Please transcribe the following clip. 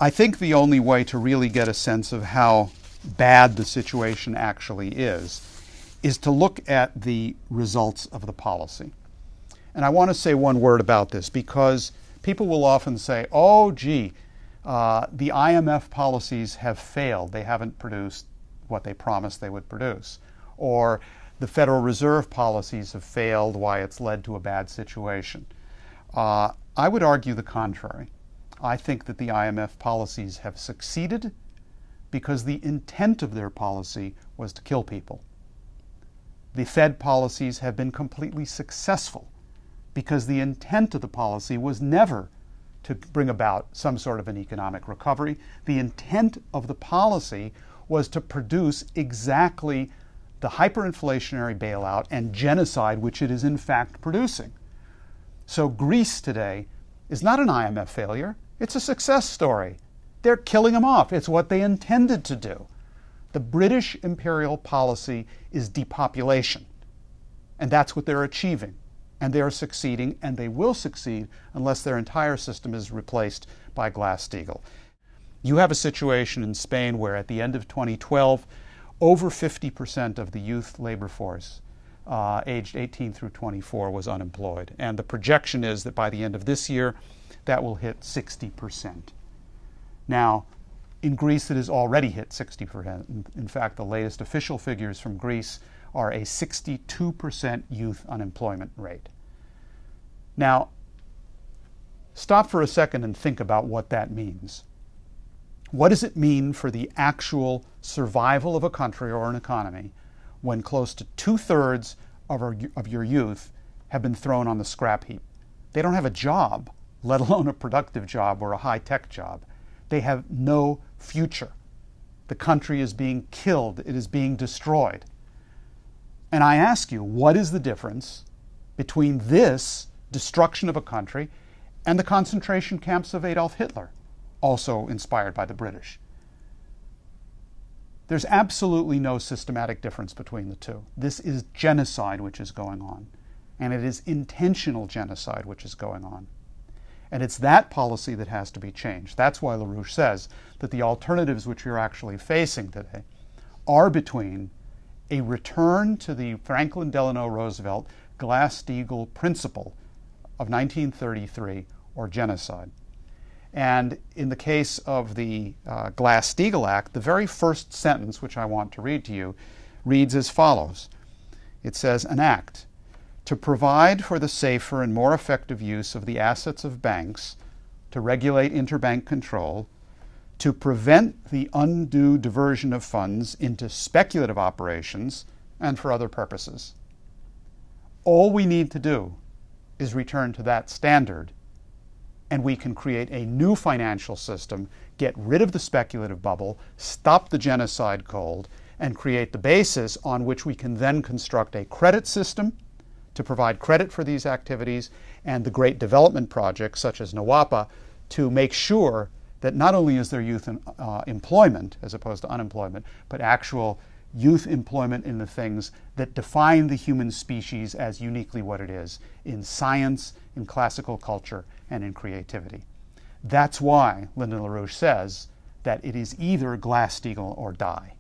I think the only way to really get a sense of how bad the situation actually is to look at the results of the policy. And I want to say one word about this because people will often say, oh, gee, the IMF policies have failed. They haven't produced what they promised they would produce. Or the Federal Reserve policies have failed, why it's led to a bad situation. I would argue the contrary. I think that the IMF policies have succeeded because the intent of their policy was to kill people. The Fed policies have been completely successful because the intent of the policy was never to bring about some sort of an economic recovery. The intent of the policy was to produce exactly the hyperinflationary bailout and genocide which it is in fact producing. So Greece today is not an IMF failure, it's a success story. They're killing them off. It's what they intended to do. The British imperial policy is depopulation, and that's what they're achieving. And they are succeeding, and they will succeed unless their entire system is replaced by Glass-Steagall. You have a situation in Spain where at the end of 2012, over 50% of the youth labor force aged 18 through 24 was unemployed. And the projection is that by the end of this year, that will hit 60%. Now, in Greece, it has already hit 60%. In fact, the latest official figures from Greece are a 62% youth unemployment rate. Now, stop for a second and think about what that means. What does it mean for the actual survival of a country or an economy when close to 2/3 of your youth have been thrown on the scrap heap? They don't have a job, let alone a productive job or a high-tech job. They have no future. The country is being killed. It is being destroyed. And I ask you, what is the difference between this destruction of a country and the concentration camps of Adolf Hitler, also inspired by the British? There's absolutely no systematic difference between the two. This is genocide which is going on, and it is intentional genocide which is going on. And it's that policy that has to be changed. That's why LaRouche says that the alternatives which we're actually facing today are between a return to the Franklin Delano Roosevelt Glass-Steagall principle of 1933 or genocide. And in the case of the Glass-Steagall Act, the very first sentence, which I want to read to you, reads as follows. It says, an act to provide for the safer and more effective use of the assets of banks, to regulate interbank control, to prevent the undue diversion of funds into speculative operations and for other purposes. All we need to do is return to that standard, and we can create a new financial system, get rid of the speculative bubble, stop the genocide cold, and create the basis on which we can then construct a credit system to provide credit for these activities and the great development projects such as NAWAPA to make sure that not only is there youth employment as opposed to unemployment, but actual youth employment in the things that define the human species as uniquely what it is in science, in classical culture, and in creativity. That's why Lyndon LaRouche says that it is either Glass-Steagall or die.